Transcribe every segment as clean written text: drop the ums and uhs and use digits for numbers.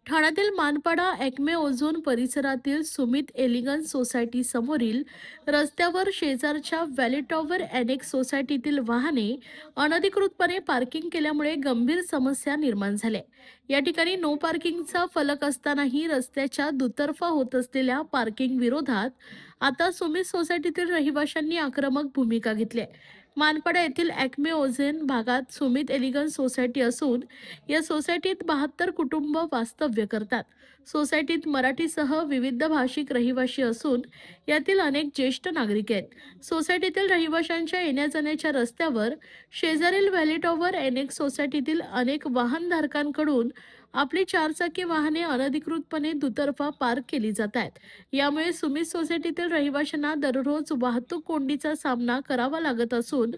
ठाण्यातील मानपाडा एकमे ओझोन परिसरातील सुमित एलिगन्स सोसायटी समोरील रस्त्यावर शेजारच्या व्हॅली टॉवर एनेक्स सोसायटीतील वाहने अनधिकृतपणे पार्किंग केल्यामुळे गंभीर समस्या निर्माण झाल्या. या ठिकाणी नो पार्किंगचा फलक असतानाही रस्त्याच्या दुतर्फा होत असलेल्या पार्किंग विरोधात आता सुमित सोसायटीतील रहिवाशांनी आक्रमक भूमिका घेतली आहे. मानपाडा येथील ॲक्मे ओझेन भागात सुमित एलिगन्स सोसायटी असून या सोसायटीत 72 कुटुंब वास्तव्य करतात. सोसायटीत मराठीसह विविध भाषिक रहिवासी असून यातील अनेक ज्येष्ठ नागरिक आहेत. सोसायटीतील रहिवाशांच्या येण्या जाण्याच्या रस्त्यावर शेजारील व्हॅली टॉवर एनेक्स सोसायटीतील अनेक वाहनधारकांकडून आपली चारचाकी वाहने अनधिकृतपणे दुतर्फा पार्क केली जात आहेत. यामुळे सुमित सोसायटीतील रहिवाशांना दररोज वाहतूक कोंडीचा सामना करावा लागत असून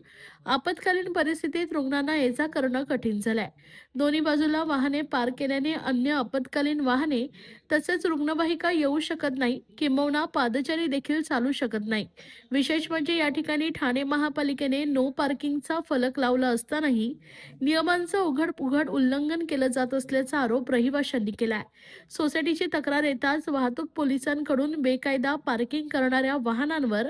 आपत्कालीन परिस्थितीत रुग्णांना ये-जा करणं कठीण झालंय. दोन्ही बाजूला वाहने पार्क केल्याने अन्य आपत्कालीन वाहने तसेच रुग्णवाहिका येऊ शकत नाही, किंबहुना पादचारी देखील चालू शकत नाही. विशेष म्हणजे या ठिकाणी ठाणे महापालिकेने नो पार्किंगचा फलक लावला असतानाही नियमांचं उघड उल्लंघन केलं जात असल्याचा आरोप रहिवाशांनी केलाय. सोसायटीची तक्रार येताच वाहतूक पोलिसांकडून बेकायदा पार्किंग करणाऱ्या वाहनांवर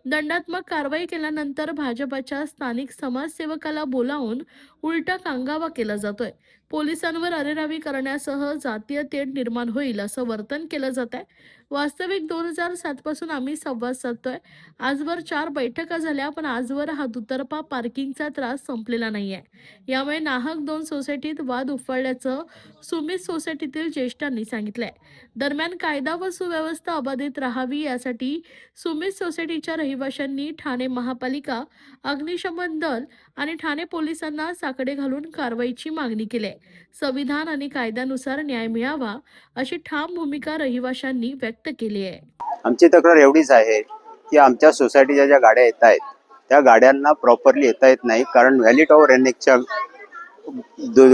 दंडात्मक कारवाई केल्यानंतर भाजपच्या स्थानिक समाजसेवकाला बोलावून उलटा कांगावा केला जातोय. पोलिसांवर अरेरावी करण्यासह जातीय तेढ निर्माण होईल असं वर्तन केलं जात आहे. वास्तविक 2007 पासून आम्ही संवाद साधतोय. आजवर 4 बैठका झाल्या, पण आजवर हा दुतर्फा पार्किंगचा त्रास संपलेला नाहीये. यामुळे नाहक 2 सोसायटीत वाद उफाळल्याचं सुमित सोसायटीतील ज्येष्ठांनी सांगितलंय. दरम्यान कायदा व सुव्यवस्था अबाधित राहावी यासाठी सुमित सोसायटीच्या रहिवाशांनी ठाणे महापालिका, अग्निशमन दल आणि ठाणे पोलिसांना साकडे घालून कारवाईची मागणी केली आहे. संविधान आणि कायद्यानुसार न्याय मिळावा अशी ठाम भूमिका रहिवाशांनी व्यक्त केली आहे. आमची तक्रार एवढीच आहे की आमच्या सोसायटीच्या ज्या गाड्या येत आहेत त्या गाड्यांना प्रॉपरली येता येत नाही, कारण व्हॅली टॉवर एनेक्सच्या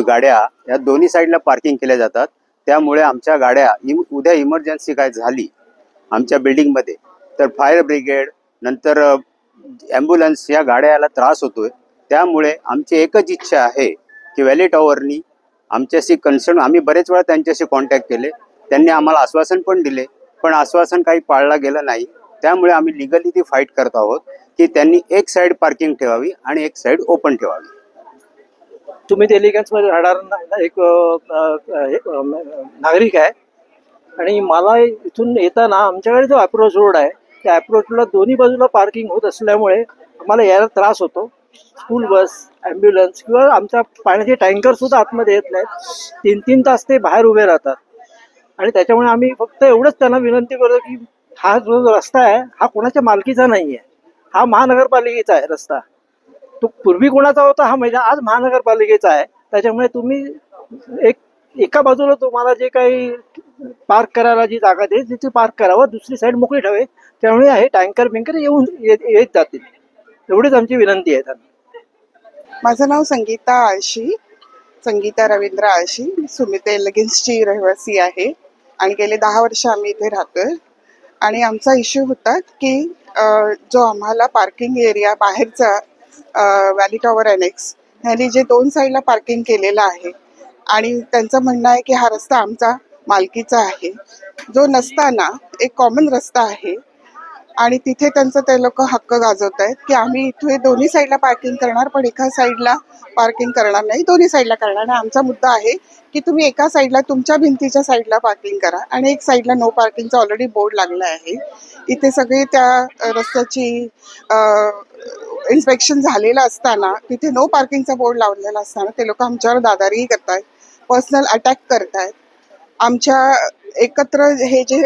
गाड्या या दोन्ही साईडला पार्किंग केल्या जातात. त्यामुळे आमच्या गाड्या उद्या इमर्जन्सी काय झाली आमच्या बिल्डिंगमध्ये तर फायर ब्रिगेड नंतर ॲम्ब्युलन्स या गाड्याला त्रास होतोय. त्यामुळे आमची एकच इच्छा आहे की व्हॅली टॉवरनी आमच्याशी कन्सर्न, आम्ही बरेच वेळा त्यांच्याशी कॉन्टॅक्ट केले, त्यांनी आम्हाला आश्वासन पण दिले, पण आश्वासन काही पाळलं गेलं नाही. त्यामुळे आम्ही लिगली ती फाईट करत आहोत की त्यांनी एक साईड पार्किंग ठेवावी आणि एक साईड ओपन ठेवावी. सुमित एलिगन्समध्ये राहणारा एक नागरिक आहे आणि मला इथून येताना आमच्याकडे जो अप्रोच रोड आहे त्या अप्रोचला दोन्ही बाजूला पार्किंग होत असल्यामुळे आम्हाला यायला त्रास होतो. स्कूल बस, ॲम्ब्युलन्स किंवा आमच्या पाण्याचे टँकरसुद्धा आतमध्ये येत नाहीत. 3-3 तास ते बाहेर उभे राहतात आणि त्याच्यामुळे आम्ही फक्त एवढंच त्यांना विनंती करतो की हा जो रस्ता आहे हा कोणाच्या मालकीचा नाही आहे, हा महानगरपालिकेचा आहे रस्ता. तो पूर्वी कोणाचा होता हा माहिती, आज महानगरपालिकेचा आहे. त्याच्यामुळे तुम्ही एका बाजूला तुम्हाला जे काही पार्क करायला जी जागा दे तिथे पार्क करावं, दुसरी साईड मोकळी ठेवे. त्यामुळे हे टँकर बिंकर येत जातील. एवढीच आमची विनंती आहे त्यांना. माझं नाव संगीता रवींद्र आळशी. सुमित एलिगन्सची रहिवासी आहे आणि गेले 10 वर्ष आम्ही इथे राहतोय. आणि आमचा इश्यू होता की जो आम्हाला पार्किंग एरिया बाहेरचा व्हॅली टॉवर एनेक्स ह्यांनी जे 2 साईडला पार्किंग केलेलं आहे आणि त्यांचं म्हणणं आहे की हा रस्ता आमचा मालकीचा आहे, जो नसताना एक कॉमन रस्ता आहे. आणि तिथे त्यांचं ते लोक हक्क गाजवत आहेत की आम्ही इथे दोन्ही साईडला पार्किंग करणार, पण एका साईडला पार्किंग करणार नाही, दोन्ही साईडला करणार. आणि आमचा मुद्दा आहे की तुम्ही एका साईडला तुमच्या भिंतीच्या साईडला पार्किंग करा आणि एक साईडला नो पार्किंगचा ऑलरेडी बोर्ड लागला आहे. इथे सगळे त्या रस्त्याची इन्स्पेक्शन झालेलं असताना तिथे नो पार्किंगचा बोर्ड लावलेला असताना ते लोक आमच्यावर दादागिरी करतायत, पर्सनल अटॅक करतायत. आमच्या एकत्र हे जे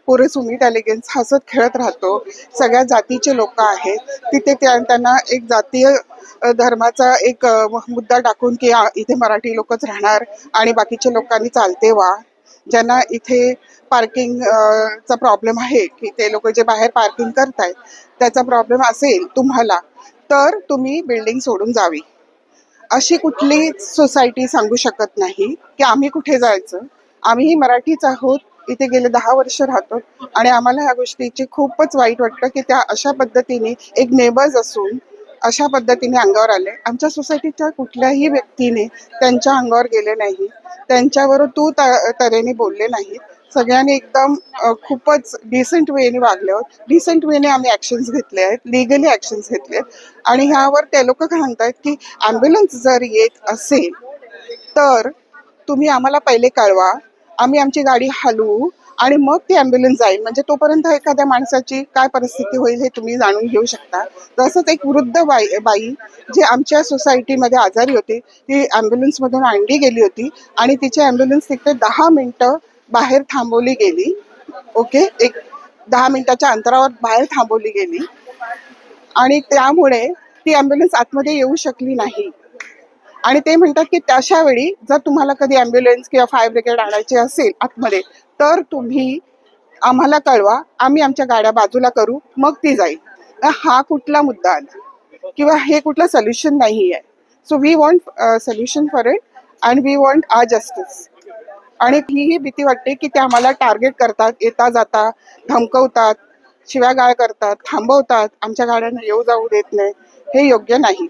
पुरे सुमित एलिगन्स हसत खेळत राहतो, सगळ्या जातीचे लोक आहेत तिथे, त्यांना एक जातीय धर्माचा एक मुद्दा टाकून की इथे मराठी लोकच राहणार आणि बाकीच्या लोकांनी चालते व्हा. ज्यांना इथे पार्किंगचा प्रॉब्लेम आहे की ते लोक जे बाहेर पार्किंग करतायत त्याचा प्रॉब्लेम असेल तुम्हाला तर तुम्ही बिल्डिंग सोडून जावी. अशी कुठली सोसायटी सांगू शकत नाही की आम्ही कुठे जायचं. आम्हीही मराठीच आहोत, इथे गेले 10 वर्ष राहतो आणि आम्हाला ह्या गोष्टीची खूपच वाईट वाटतं की त्या अशा पद्धतीने एक नेबर्स असून अशा पद्धतीने अंगावर आले. आमच्या सोसायटीच्या कुठल्याही व्यक्तीने त्यांच्या अंगावर गेले नाही, त्यांच्यावर तू तऱ्हेने बोलले नाहीत. सगळ्यांनी एकदम खूपच डिसेंट वेने वागले आहोत. डिसेंट वेने आम्ही ॲक्शन्स घेतले आहेत, लिगली ॲक्शन्स घेतले आहेत. आणि ह्यावर ते लोक काय म्हणतायत की ॲम्ब्युलन्स जर येत असेल तर तुम्ही आम्हाला पहिले कळवा, आम्ही आमची गाडी हलवू आणि मग ती ॲम्ब्युलन्स जाईल. म्हणजे तोपर्यंत एखाद्या माणसाची काय परिस्थिती होईल हे तुम्ही जाणून घेऊ शकता. तसंच एक वृद्ध बाई जी आमच्या सोसायटीमध्ये आजारी होती, ती ॲम्ब्युलन्समधून आणली गेली होती आणि तिची ॲम्ब्युलन्स तिथे 10 मिनिटं बाहेर थांबवली गेली. ओके, एक 10 मिनिटाच्या अंतरावर बाहेर थांबवली गेली आणि त्यामुळे ती ॲम्ब्युलन्स आतमध्ये येऊ शकली नाही. आणि ते म्हणतात की तशा वेळी जर तुम्हाला कधी ॲम्ब्युलन्स किंवा फायर ब्रिगेड आणायची असेल आतमध्ये तर तुम्ही आम्हाला कळवा, आम्ही आमच्या गाड्या बाजूला करू, मग ती जाईल. हा कुठला मुद्दा आला किंवा हे कुठलं सोल्युशन नाही आहे. So we want solution for it and we want our justice. आणि ही भीती वाटते की ते आम्हाला टार्गेट करतात, येता जाता धमकवतात, शिव्यागाळ करतात, थांबवतात, आमच्या गाड्यांना येऊ जाऊ देत नाही. हे योग्य नाही.